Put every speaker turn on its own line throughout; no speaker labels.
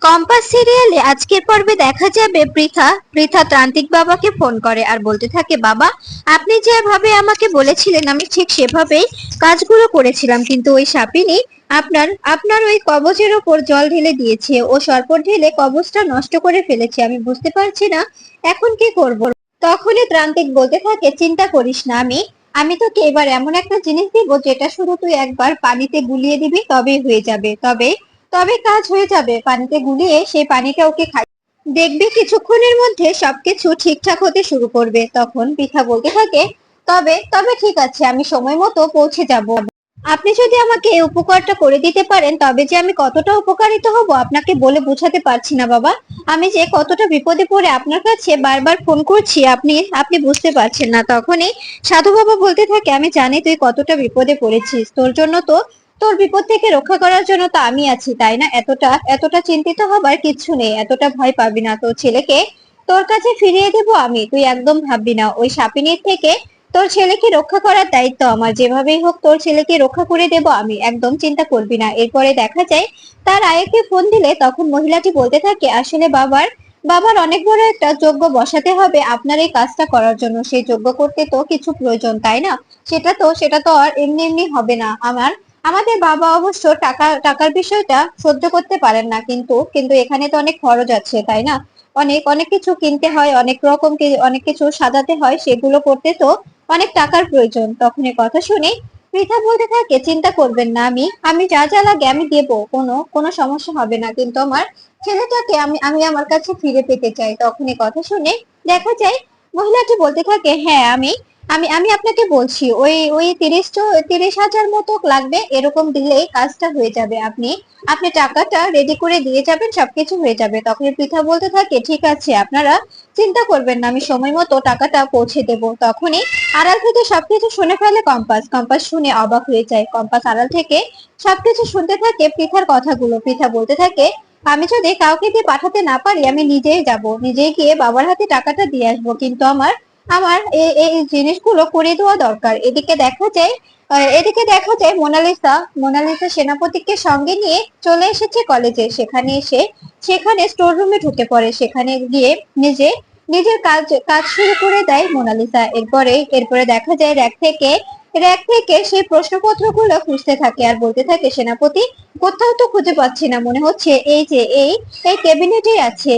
Compass সিরিয়ালে আজকের পর্বে দেখা যাবে পৃথা পৃথা ত্রান্তিক বাবাকে ফোন করে আর বলতে থাকে, বাবা আপনি যেভাবে আমাকে বলেছিলেন আমি ঠিক সেভাবেই কাজগুলো করেছিলাম, কিন্তু ওই সাপিনী আপনার আপনার ওই কবজের ওপর জল ঢেলে দিয়েছে, ও সর্প ঢেলে কবজটা নষ্ট করে ফেলেছে। আমি বুঝতে পারছি না এখন কি করব। তখনই ত্রান্তিক বলতে থাকে, চিন্তা করিস না, আমি আমি তোকে এবার এমন একটা জিনিস দিব যেটা শুধু তুই একবার পানিতে গুলিয়ে দিবি তবেই হয়ে যাবে, তবে তবে কাজ হয়ে যাবে। পানিতে গুলিয়ে সেই পানিটা ওকে খাই, দেখবি কিছুক্ষণের মধ্যে সবকিছু ঠিকঠাক হতে শুরু করবে। তখন পৃথা বলতে থাকে, তবে তবে ঠিক আছে, আমি সময় মতো পৌঁছে যাব। আপনি যদি আমাকে এই উপকারটা করে দিতে পারেন তবে যে আমি কতটা উপকারিত হব আপনাকে বলে বোঝাতে পারছি না বাবা। আমি যে কতটা বিপদে পড়ে আপনার কাছে বারবার ফোন করছি, আপনি আপনি বুঝতে পারছেন না। তখনই সাধু বাবা বলতে থাকে, আমি জানি তুই কতটা বিপদে পড়েছিস, তোর জন্য তো তোর বিপদ থেকে রক্ষা করার জন্য তো আমি আছি, তাই না? এতটা এতটা চিন্তিত হবার কিছু নেই, এতটা ভয় পাবি না। তোর ছেলেকে তোর কাছে ফিরিয়ে দেব আমি, তুই একদম ভাববি না। ওই সাপিনীর থেকে তোর ছেলেকে রক্ষা করার দায়িত্ব আমার, যেভাবেই হোক তোর ছেলেকে রক্ষা করে দেব আমি, একদম চিন্তা করবি না। এরপরে দেখা যায় তার আয়াকে ফোন দিলে তখন মহিলাটি বলতে থাকে, আসলে বাবার বাবার অনেক বড় একটা যজ্ঞ বসাতে হবে আপনার এই কাজটা করার জন্য। সেই যজ্ঞ করতে তো কিছু প্রয়োজন, তাই না? সেটা তো আর এমনি এমনি হবে না। আমাদের বাবা অবশ্য টাকার বিষয়টা সহ্য করতে পারেন না, কিন্তু কিন্তু এখানে তো অনেক খরচ আছে, তাই না? অনেক অনেক কিছু কিনতে হয়, অনেক রকম অনেক কিছু সাজাতে হয়, সেগুলো করতে তো অনেক টাকার প্রয়োজন। তখন এই কথা শুনে পৃথা বলতে থাকে, চিন্তা করবেন না, আমি আমি যা যা লাগে আমি দেব, কোনো কোনো সমস্যা হবে না, কিন্তু আমার ছেলেটাকে আমি আমি আমার কাছে ফিরে পেতে চাই। তখন এই কথা শুনে দেখা যায় মহিলাটি বলতে থাকে, হ্যাঁ আমি আমি আমি আপনাকে বলছি, ওই ওই 30,000 মতো লাগবে, এরকম দিলেই কাজটা হয়ে যাবে। আপনি আপনি টাকাটা রেডি করে দিয়ে যাবেন, সবকিছু হয়ে যাবে। তখন পৃথা বলতে থাকে, ঠিক আছে আপনারা চিন্তা করবেন না, আমি সময় মতো টাকাটা পৌঁছে দেব। তখনই আড়াল থেকে সবকিছু শুনে ফেলে কম্পাস। কম্পাস শুনে অবাক হয়ে যায়। কম্পাস আড়াল থেকে সবকিছু শুনতে থাকে পৃথার কথাগুলো। পৃথা বলতে থাকে, আমি যদি কাউকে দিয়ে পাঠাতে না পারি আমি নিজেই যাব, নিজেই গিয়ে বাবার হাতে টাকাটা দিয়ে আসবো, কিন্তু আমার আমার এই এই জিনিসগুলো করে দেওয়া দরকার। এদিকে দেখা যায় মোনালিসা সেনাপতিকে সঙ্গে নিয়ে চলে এসেছে কলেজে। সেখানে স্টোর রুমে ঢুকে পড়ে। সেখানে গিয়ে নিজে নিজের কাজ কাজ শুরু করে দেয় মোনালিসা। এরপরে দেখা যায় র্যাক থেকে সেই প্রশ্নপত্রগুলো খুঁজতে থাকে আর বলতে থাকে, সেনাপতি কোথাও তো খুঁজে পাচ্ছি না, মনে হচ্ছে এই যে এই ক্যাবিনেটেই আছে।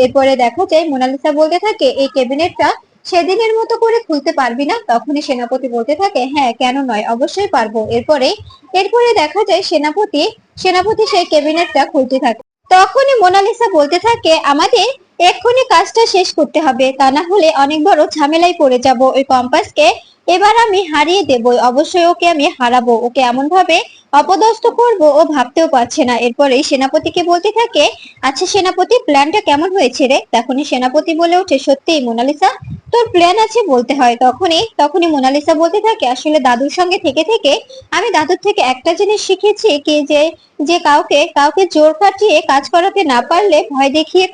এরপরে দেখা যায় মোনালিসা বলতে থাকে, এই ক্যাবিনেটটা সেদিনের মতো করে খুলতে পারবি না? তখনই সেনাপতি বলতে থাকে, হ্যাঁ কেন নয়, অবশ্যই পারবো। এরপরে দেখা যায় সেনাপতি সেই ক্যাবিনেটটা খুলতে থাকে। তখনই মোনালিসা বলতে থাকে, আমাদের এক্ষুনি কাজটা শেষ করতে হবে, তা না হলে অনেক বড় ঝামেলায় পড়ে যাব। ওই কম্পাসকে এবার আমি হারিয়ে দেবো, অবশ্যই ওকে আমি হারাবো, ওকে এমন ভাবে অপদস্থ করব ও ভাবতেও পারছে না। এরপরেই সেনাপতিকে বলতে থাকে, আচ্ছা সেনাপতি, প্ল্যানটা কেমন হয়েছে রে? তখনই সেনাপতি বলে ওঠে, সত্যি মোনালিসা তোর প্ল্যান আছে বলতে হয়। তখনই মোনালিসা বলতে থাকে, আসলে দাদুর সঙ্গে থেকে থেকে আমি দাদুর থেকে একটা জিনিস শিখেছি, কি যে যে কাউকে কাউকে জোর খাটিয়ে কাজ করাতে না পারলে ভয় দেখিয়ে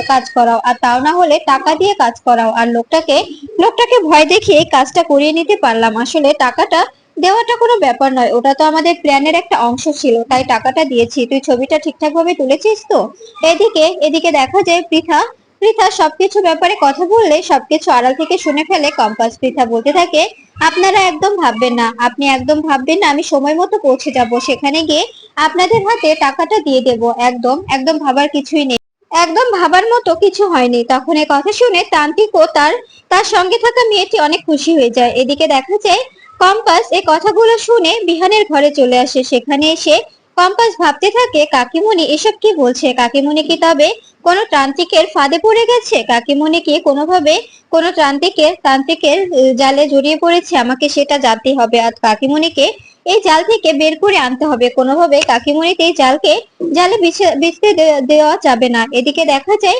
কাজ করাও, আর তাও না হলে টাকা দিয়ে কাজ করাও। আর লোকটাকে ভয় দেখিয়ে কাজটা করিয়ে নিতে পারলাম। আসলে টাকাটা দেওয়াটা কোনো ব্যাপার নয়, ওটা তো আমাদের প্ল্যানের একটা অংশ ছিল, তাই টাকাটা দিয়েছি। তুই ছবিটা ঠিকঠাক ভাবে তুলেছিস তো? এদিকে দেখা যায় পৃথা পৃথা সবকিছু ব্যাপারে কথা বললে সবকিছু আড়াল থেকে শুনে ফেলে কম্পাস। পৃথা বলতে থাকে, আপনারা একদম ভাববেন না, আপনি একদম ভাববেন না, আমি সময় মতো পৌঁছে যাব, সেখানে গিয়ে আপনাদের হাতে টাকাটা দিয়ে দেব। একদম একদম ভাবার কিছুই নেই, একদম ভাবার মতো কিছু হয়নি। তখন এই কথা শুনে তান্ত্রিক ও তার তার সঙ্গে থাকা মেয়েটি অনেক খুশি হয়ে যায়। এদিকে দেখা যায় কম্পাস এই কথাগুলো শুনে বিহানের ঘরে চলে আসে। সেখানে এসে কম্পাস ভাবতে থাকে, কাকিমণি এসব কি বলছে? কাকিমণি কি তবে কোনো তান্ত্রিকের ফাঁদে পড়ে গেছে? কাকিমণি কি কোনোভাবে কোনো তান্ত্রিকের জালে জড়িয়ে পড়েছে? আমাকে সেটা জানতে হবে, আর কাকিমণিকে এই জাল থেকে বের করে আনতে হবে কোনোভাবে। কাকিমণিকে এই জালে বিছতে দেওয়া যাবে না। এদিকে দেখা যায়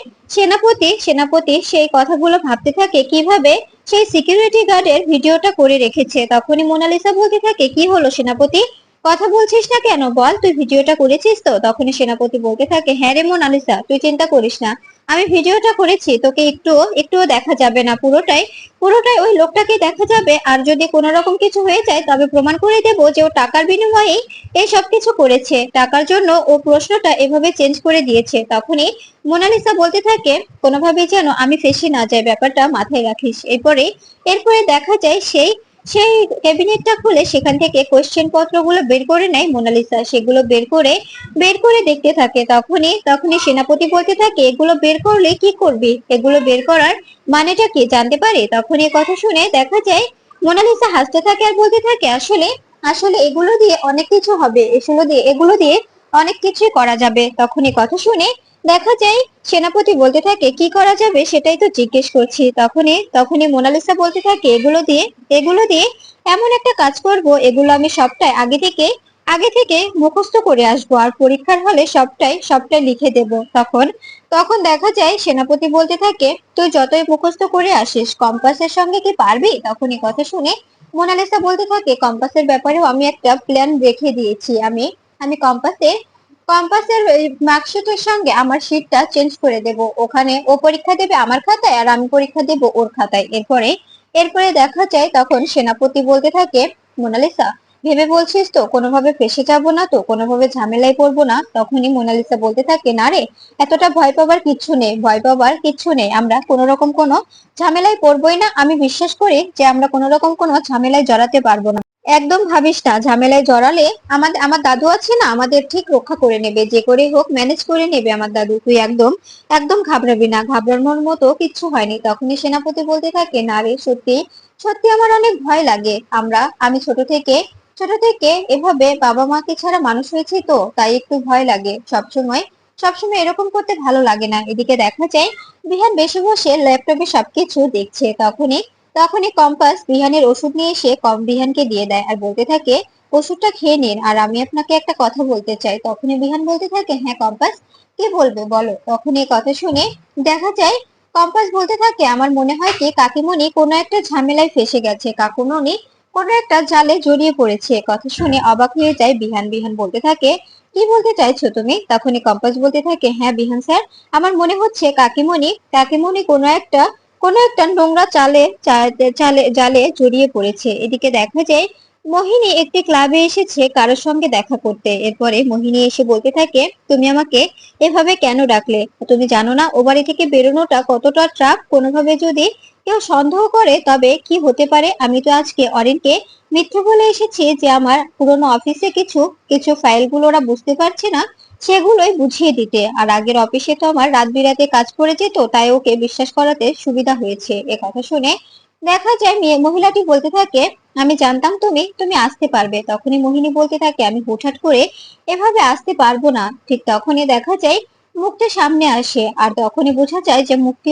সেনাপতি সেই কথাগুলো ভাবতে থাকে, কিভাবে সেই সিকিউরিটি গার্ডের ভিডিওটা করে রেখেছে। তখনই মোনালিসা বলতে থাকে, কি হলো সেনাপতি, কথা বলছিস না কেন? বল, তুই ভিডিওটা করেছিস তো? তখনই সেনাপতি বলতে থাকে, হ্যাঁ রে মোনালিসা, তুই চিন্তা করিস না, আমি ভিডিওটা করেছি, তোকে একটুও দেখা যাবে না, পুরোটাই পুরোটাই ওই লোকটাকে দেখা যাবে। আর যদি কোনো রকম কিছু হয়ে যায় তবে প্রমাণ করে দেবো যে ও টাকার বিনিময়েই এই সব কিছু করেছে, টাকার জন্য ও প্রশ্নটা এভাবে চেঞ্জ করে দিয়েছে। তখনই মোনালিসা বলতে থাকে, কোনোভাবেই যেন আমি ফেঁসে না যাই, ব্যাপারটা মাথায় রাখিস। এরপরে এরপরে দেখা যায় সেই সেই ক্যাবিনেটটা খুলে সেখান থেকে কোশ্চেন পত্রগুলো বের করে নেয় মোনালিসা, সেগুলো বের করে দেখতে থাকে। তখনই তখনই সেনাপতি বলতে থাকে, এগুলো বের করলে কি করবি, এগুলো বের করার মানেটা কি জানতে পারে? তখন এই কথা শুনে দেখা যায় মোনালিসা হাসতে থাকে আর বলতে থাকে, আসলে আসলে এগুলো দিয়ে অনেক কিছু হবে, এগুলো দিয়ে অনেক কিছুই করা যাবে। তখন এই কথা শুনে দেখা যায় সেনাপতি বলতে থাকে, কি করা যাবে সেটাই তো জিজ্ঞেস করছি। তখনই মোনালিসা বলতে থাকে, এগুলো দিয়ে এমন একটা কাজ করব, এগুলো আমি সবটাই আগে থেকে মুখস্থ করে আসবো, আর পরীক্ষার হলে সবটাই লিখে দেব। তখন তখন দেখা যায় সেনাপতি বলতে থাকে, তুই যতই মুখস্থ করে আসিস কম্পাসের সঙ্গে কি পারবি? তখন এই কথা শুনে মোনালিসা বলতে থাকে, কম্পাসের ব্যাপারেও আমি একটা প্ল্যান রেখে দিয়েছি। আমি আমি কম্পাসের মার্কশিটের সঙ্গে আমার শিটটা চেঞ্জ করে দেব, ওখানে ও পরীক্ষা দেবে আমার খাতায় আর আমি পরীক্ষা দেব ওর খাতায়। এরপরে দেখা যায় তখন সেনাপতি বলতে থাকে, মোনালিসা ভেবে বলছিস তো কোনোভাবে ফেঁসে যাব না তো, কোনোভাবে ঝামেলায় পড়বো না? তখনই মোনালিসা বলতে থাকে, না রে, এতটা ভয় পাবার কিচ্ছু নেই, আমরা কোনো ঝামেলায় পড়বোই না। আমি বিশ্বাস করি যে আমরা কোনো ঝামেলায় জড়াতে পারবো না। একদম ভাবিস না, ঝামেলায় জড়ালে আমার দাদু আছে না, আমাদের ঠিক রক্ষা করে নেবে, যে করে হোক ম্যানেজ করে নেবে আমার দাদু। তুই একদম একদম ঘাবড়াবি না, ঘাবড়ানোর মতো কিচ্ছু হয়নি। তখনই সেনাপতি বলতে থাকে, না রে, সত্যি সত্যি আমার অনেক ভয় লাগে। আমি ছোট থেকে এভাবে বাবা মাকে ছাড়া মানুষ হয়েছি, তো তাই একটু ভয় লাগে। সবসময় এরকম করতে ভালো লাগে না। এদিকে দেখা যায় বিহান বেশি বসে ল্যাপটপে সবকিছু দেখছে। তখনই কম্পাস বিহানের ওষুধ নিয়ে এসে বিহানকে দিয়ে দেয় আর বলতে থাকে, ওষুধটা খেয়ে নিন, আর আমি আপনাকে একটা কথা বলতে চাই। তখনই বিহান বলতে থাকে, হ্যাঁ কম্পাস, কি বলবে বলো। তখন এই কথা শুনে দেখা যায় কম্পাস বলতে থাকে, আমার মনে হয় কি কাকিমণি কোনো একটা ঝামেলায় ফেসে গেছে, কাকুমণি কোনো একটা জালে জড়িয়ে পড়েছে। কথা শুনে অবাক হয়ে যায় বিহান। বিহান বলতে থাকে, কি বলতে চাইছো তুমি? তখনই কম্পাস বলতে থাকে, হ্যাঁ বিহান স্যার, আমার মনে হচ্ছে কাকিমণি কোনো একটা নোংরা জালে জড়িয়ে পড়েছে। এদিকে দেখা যায় মোহিনী একটি ক্লাবে এসেছে কারোর সঙ্গে দেখা করতে। এরপরে মোহিনী এসে বলতে থাকে, তুমি আমাকে এভাবে কেন ডাকলে? তুমি জানো না ও বাড়ি থেকে বেরোনোটা কতটা ট্রাপ? কোনোভাবে যদি কেউ সন্দেহ করে তবে কি হতে পারে? আমি তো আজকে অরিনকে মিথ্যে বলে এসেছি যে আমার পুরোনো অফিসে কিছু কিছু ফাইলগুলো ওরা বুঝতে পারছে না, সেগুলোই বুঝিয়ে দিতে। আর আগের অফিসে তো আমার রাত বিরাতে কাজ করে যেত, তাই ওকে বিশ্বাস করাতে সুবিধা হয়েছে। এ কথা শুনে দেখা যায় মহিলাটি বলতে থাকে, আমি জানতাম তুমি তুমি আসতে পারবে। তখনই মোহিনী বলতে থাকে, আমি হুটহাট করে এভাবে আসতে পারবো না। ঠিক তখনই দেখা যায় মুক্তি সামনে আসে, আর তখনই বোঝা যায় যে মুক্তি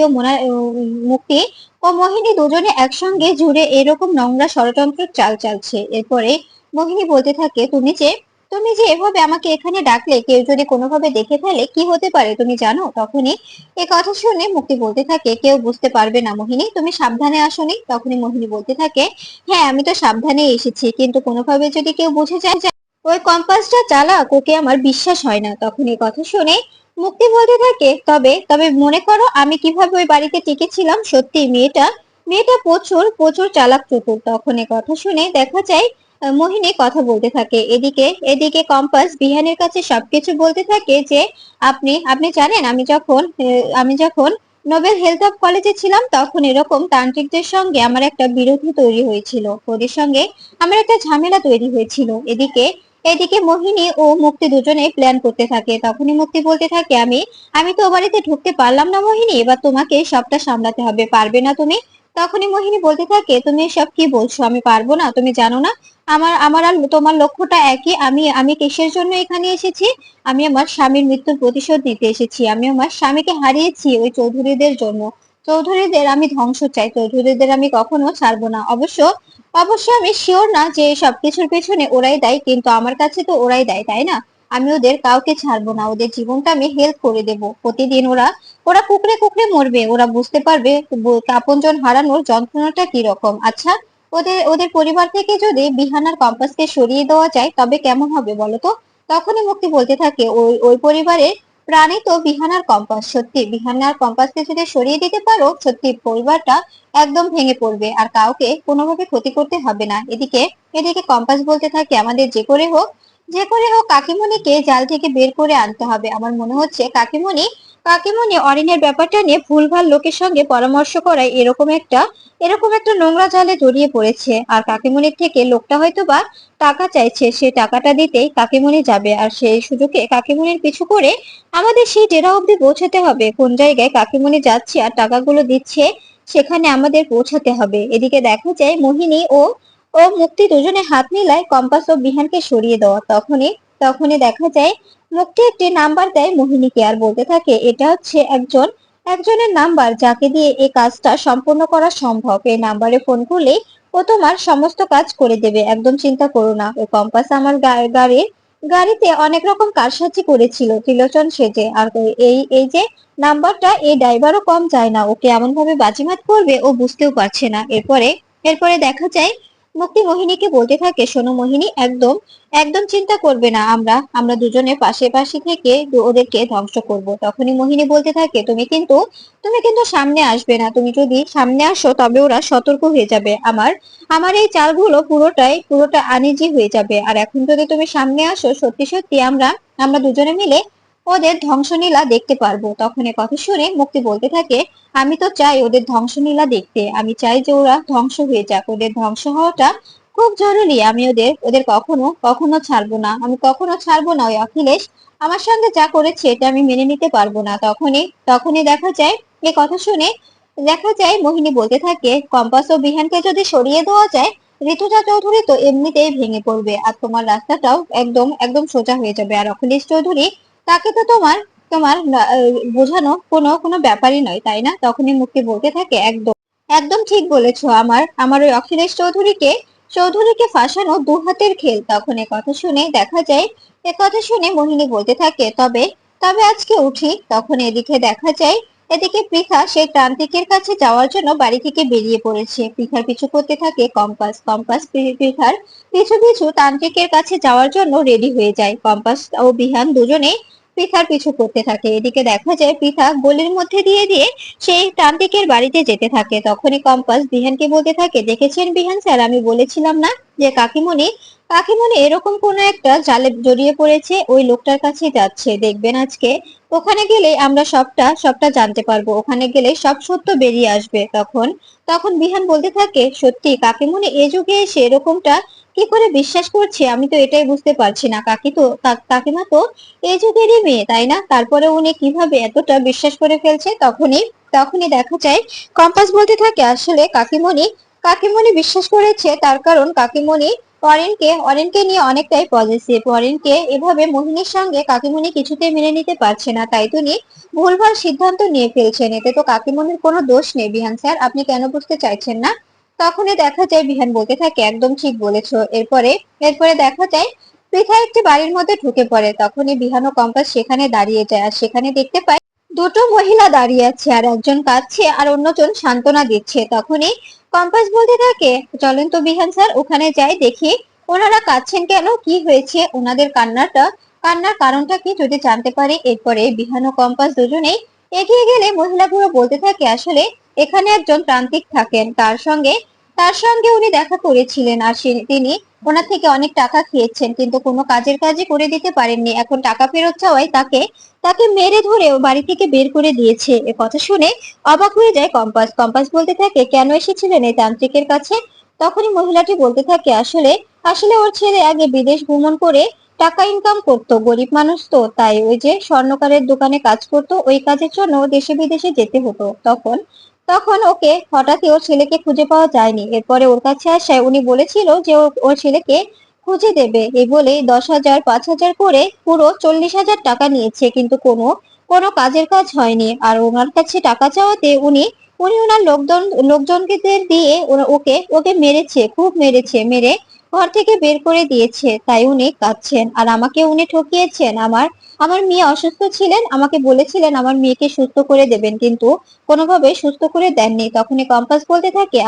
ও মোহিনী দুজনে একসঙ্গে জুড়ে এরকম নোংরা ষড়যন্ত্রের চাল চালছে। এরপরে মোহিনী বলতে থাকে, তুমি যে এভাবে আমাকে এখানে ডাকলে, কেউ যদি কোনোভাবে দেখে ফেলে কি হতে পারে তুমি জানো? তখনই এ কথা শুনে মুক্তি বলতে থাকে, কেউ বুঝতে পারবে না মোহিনী, তুমি সাবধানে আসোনি। তখনই মোহিনী বলতে থাকে, হ্যাঁ আমি তো সাবধানে এসেছি, কিন্তু কোনোভাবে যদি কেউ বুঝে যায় যে ওই কম্পাসটা চালাক, ওকে আমার বিশ্বাস হয় না। তখন এই কথা শুনে মুক্তি বলতে থাকে, তবে তবে মনে করো আমি কিভাবে ওই বাড়িতে টিকেছিলাম। সত্যি মেয়েটা মেয়েটা প্রচুর প্রচুর চালাক চতুর। তখন এই কথা শুনে দেখা যায় মোহিনী কথা বলতে থাকে। এদিকে এদিকে কম্পাস বিহানের কাছে সবকিছু বলতে থাকে যে আপনি জানেন, আমি যখন নোবেল হেলথ অফ কলেজে ছিলাম তখন এরকম তান্ত্রিকদের সঙ্গে আমার একটা বিরোধী তৈরি হয়েছিল, ওদের সঙ্গে আমার একটা ঝামেলা তৈরি হয়েছিল। এদিকে এদিকে মোহিনী ও মুক্তি দুজনে প্ল্যান করতে থাকে। তখনই মুক্তি বলতে থাকে, আমি তো ও বাড়িতে ঢুকতে পারলাম না মোহিনী, এবার তোমাকে সবটা সামলাতে হবে, পারবে না তুমি? তখনই মোহিনী বলতে থাকে, তুমি এসব কি বলছো? আমি পারবো না? তুমি জানো না আমার আর তোমার লক্ষ্যটা একই। আমি আমি কিসের জন্য এখানে এসেছি? আমি আমার স্বামীর মৃত্যুর প্রতিশোধ নিতে এসেছি। আমি আমার স্বামীকে হারিয়েছি ওই চৌধুরীদের জন্য। চৌধুরীদের আমি ধ্বংস চাই, চৌধুরীদের আমি কখনো ছাড়বো না। অবশ্য অবশ্য আমি শিওর না যে সবকিছুর পেছনে ওরাই দায়ী, কিন্তু আমার কাছে তো ওরাই দায়ী, তাই না? আমি ওদের কাউকে ছাড়বো না, ওদের জীবনটা আমি হেল্প করে দেব। প্রতিদিন ওরা ওরা কুকড়ে কুকড়ে মরবে, ওরা বুঝতে পারবে আপনজন হারানোর যন্ত্রণাটা কি রকম। আচ্ছা, ওদের ওদের পরিবার থেকে যদি বিহান আর কম্পাসকে সরিয়ে দেওয়া যায় তবে কেমন হবে বলো তো? তখনই মুক্তি বলতে থাকে, ওই ওই পরিবারের প্রাণী তো বিহান আর কম্পাস। সত্যি বিহান আর কম্পাসকে যদি সরিয়ে দিতে পারো, সত্যি পরিবারটা একদম ভেঙে পড়বে আর কাউকে কোনোভাবে ক্ষতি করতে হবে না। এদিকে এদিকে কম্পাস বলতে থাকে আমাদের যে করে হোক কাকিমণিকে জাল থেকে বের করে আনতে হবে। আমার মনে হচ্ছে কাকিমণি কাকিমণি অরিনের ব্যাপারটা নিয়ে ভুলভাল লোকের সঙ্গে পরামর্শ করায় এরকম একটা নোংরা জালে জড়িয়ে পড়েছে। আর কাকিমণির থেকে লোকটা হয়তো বা টাকা চাইছে, সে টাকাটা দিতেই কাকিমণি যাবে আর সেই সুযোগে কাকিমণির পিছু করে আমাদের সেই ডেরা অবধি পৌঁছাতে হবে। কোন জায়গায় কাকিমণি যাচ্ছে আর টাকাগুলো দিচ্ছে সেখানে আমাদের পৌঁছাতে হবে। এদিকে দেখা যায় মোহিনী ও ও মুক্তি দুজনে হাত মিলায় কম্পাস ও বিহানকে সরিয়ে দেওয়া। তখনই তখনই দেখা যায় মুক্তি একটি নাম্বার দেয় মোহিনীকে আর বলতে থাকে এটা হচ্ছে একজনের নাম্বার যাকে দিয়ে এই কাজটা সম্পূর্ণ করা সম্ভব। এই নাম্বারে ফোন করলেই ও তোমার সমস্ত কাজ করে দেবে, একদম চিন্তা করো না। ওই কম্পাস আমার গাড়িতে অনেক রকম কারসাজি করেছিল ত্রিলোচন সেজে। আর এই যে নাম্বারটা এই ড্রাইভারও কম যায় না, ওকে এমন ভাবে বাজিমাত করবে ও বুঝতেও পারছে না। এরপরে এরপরে দেখা যায় মুক্তি মোহিনীকে বলতে থাকে শোনো মোহিনী, একদম একদম চিন্তা করবে না, আমরা দুজনে পাশে পাশে থেকে ওদেরকে ধ্বংস করব। তখনই মোহিনী বলতে থাকে তুমি কিন্তু সামনে আসবে না, তুমি যদি সামনে আসো তবে ওরা সতর্ক হয়ে যাবে। আমার আমার এই চালগুলো পুরোটা আনিজি হয়ে যাবে। আর এখন যদি তুমি সামনে আসো সত্যি সত্যি আমরা দুজনে মিলে ওদের ধ্বংসলীলা দেখতে পারবো। তখন এ কথা শুনে মুক্তি বলতে থাকে আমি তো চাই ওদের ধ্বংসলীলা দেখতে, আমি চাই যে ওরা ধ্বংস হয়ে যাক, ওদের ধ্বংস হওয়াটা খুব জরুরি। আমি ওদের ওদের কখনো কখনো ছাড়বো না, আমি কখনো ছাড়বো না। ওই অখিলেশ আমার সঙ্গে যা করেছে এটা আমি মেনে নিতে পারবো না। তখনই তখনই দেখা যায় মোহিনী বলতে থাকে কম্পাস ও বিহানকে যদি সরিয়ে দেওয়া যায় ঋতুজা চৌধুরী তো এমনিতেই ভেঙে পড়বে আর তোমার রাস্তাটাও একদম একদম সোজা হয়ে যাবে। আর অখিলেশ চৌধুরী তাকে তো তোমার তোমার বোঝানো কোনো ব্যাপারই নয়, তাই না? তখনই মুক্তি বলতে থাকে একদম একদম ঠিক বলেছো, আমার ওই অখিলেশ চৌধুরীকে ফাঁসানো দু হাতের খেল। তখন এ কথা শুনে মোহিনী বলতে থাকে তবে তবে আজকে উঠি। তখন এদিকে পৃথা সেই তান্ত্রিকের কাছে যাওয়ার জন্য বাড়ি থেকে বেরিয়ে পড়েছে। পৃথার পিছু করতে থাকে কম্পাস পৃথার পিছু পিছু তান্ত্রিকের কাছে যাওয়ার জন্য রেডি হয়ে যায়। কম্পাস ও বিহান দুজনে পৃথার পিছু করতে থাকে। এদিকে দেখা যায় পৃথা গলির মধ্যে দিয়ে দিয়ে সেই তান্ত্রিকের বাড়িতে যেতে থাকে। তখনই কম্পাস বিহানকে বলতে থাকে দেখেছেন বিহান স্যার, আমি বলেছিলাম না যে কাকিমণি এরকম কোন একটা জালে জড়িয়ে পড়েছে, ওই লোকটার কাছে যাচ্ছে, দেখবেন আজকে ওখানে গেলে আমরা সবটা সবটা জানতে পারবো, ওখানে গেলে সব সত্য বেরিয়ে আসবে। তখন তখন বিহান বলতে থাকে সত্যি কাকিমণি এ যুগে এসে এরকমটা কি করে বিশ্বাস করছে, আমি তো এটাই বুঝতে পারছি না। কাকিমা তো এই যুগেরই মেয়ে, তাই না? তারপরে উনি কিভাবে এতটা বিশ্বাস করে ফেলছে। তখনই তখনই দেখা যায় কম্পাস বলতে থাকে আসলে কাকিমণি বিশ্বাস করেছে তার কারণ কাকিমণি অরিনকে নিয়ে অনেকটাই পজিটিভ। অরিনকে এভাবে মোহিনীর সঙ্গে কাকিমণি কিছুতেই মেনে নিতে পারছে না, তাই তিনি ভুলভাল সিদ্ধান্ত নিয়ে ফেলছেন। এতে তো কাকিমণির কোনো দোষ নেই বিহান স্যার, আপনি কেন বুঝতে চাইছেন না? তখনই দেখা যায় বিহান বলতে থাকে একদম ঠিক বলেছো। এরপরে এরপরে দেখা যায় পৃথা একটি বাড়ির মধ্যে ঢুকে পড়ে। তখনই বিহান ও কম্পাস সেখানে দাঁড়িয়ে যায় আর সেখানে দেখতে পায় দুটো মহিলা দাঁড়িয়ে আছে আর একজন কাঁদছে আর অন্যজন সান্ত্বনা দিচ্ছে। তখনই কম্পাস বলতে থাকে চলেন তো বিহান স্যার, ওখানে যাই দেখি ওনারা কাঁদছেন কেন, কি হয়েছে ওনাদের কান্নার কারণটা কি যদি জানতে পারি। এরপরে বিহান ও কম্পাস দুজনেই এগিয়ে গেলে মহিলাগুলো বলতে থাকে আসলে এখানে একজন তান্ত্রিক থাকেন, তার সঙ্গে উনি দেখা করেছিলেন আর তিনি ওনার থেকে অনেক টাকা খেয়েছেন কিন্তু কোনো কাজই করে দিতে পারেননি। এখন টাকা ফেরত চাওয়ায় তাকে তাকে মেরে ধরে ও বাড়ি থেকে বের করে দিয়েছে। এ কথা শুনে অবাক হয়ে যায় কম্পাস বলতে থাকে কেন এসেছিলেন এই তান্ত্রিকের কাছে? তখনই মহিলাটি বলতে থাকে আসলে আসলে ওর ছেলে আগে বিদেশ ভ্রমণ করে টাকা ইনকাম করতো, গরিব মানুষ তো, তাই ওই যে স্বর্ণকারের দোকানে কাজ করতো, ওই কাজের জন্য দেশে বিদেশে যেতে হতো। তখন তখন ওকে হঠাৎই ওর ছেলেকে খুঁজে পাওয়া যায়নি। এরপরে ওর কাছে আসায় উনি বলেছিল যে ওর ছেলেকে খুঁজে দেবে, এই বলে 10,000 5,000 করে পুরো 40,000 টাকা নিয়েছে কিন্তু কোনো কাজের কাজ হয়নি। আর ওনার কাছে টাকা চাওয়াতে উনি উনি ওনার লোকজনকে দিয়ে ওকে ওকে মেরেছে, খুব মেরেছে, মেরে ঘর থেকে বের করে দিয়েছে। তাই উনি কাঁদছেন আর আমাকে উনি ঠকিয়েছেন। আমার আমার মেয়ে অসুস্থ ছিলেন, আমাকে বলেছিলেন আমার মেয়েকে সুস্থ করে দেবেন কিন্তু কোনোভাবে সুস্থ করে দেননি। তখনই কম্পাস বলতে থাকে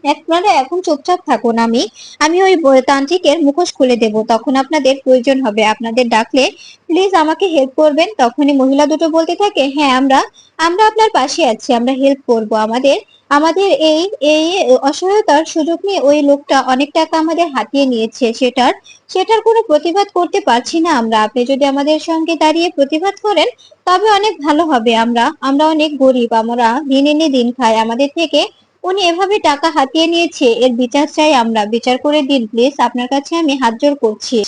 আপনারা এখন চুপচাপ থাকুন, আমি আমি ওই তান্ত্রিকের মুখোশ খুলে দেব, তখন আপনাদের প্রয়োজন হবে, আপনাদের ডাকলে প্লিজ আমাকে হেল্প করবেন। তখনই মহিলা দুটো বলতে থাকে, হ্যাঁ আমরা আমরা আপনার পাশে আছি, আমরা হেল্প করব। আমাদের আমাদের এই এই অসহায়তার সুযোগ নিয়ে ওই লোকটা অনেক টাকা আমাদের হাতিয়ে নিয়েছে, সেটার সেটার কোনো প্রতিবাদ করতে পারছি না আমরা। আপনি যদি আমাদের সঙ্গে দাঁড়িয়ে প্রতিবাদ করেন তবে অনেক ভালো হবে। আমরা আমরা অনেক গরিব, আমরা দিন এনে দিন খাই, আমাদের থেকে উনি এভাবে টাকা হাতিয়ে নিয়েছে, এর বিচার চাই আমরা, বিচার করে দিন প্লিজ, আপনার কাছে আমি হাত জোড় করছি।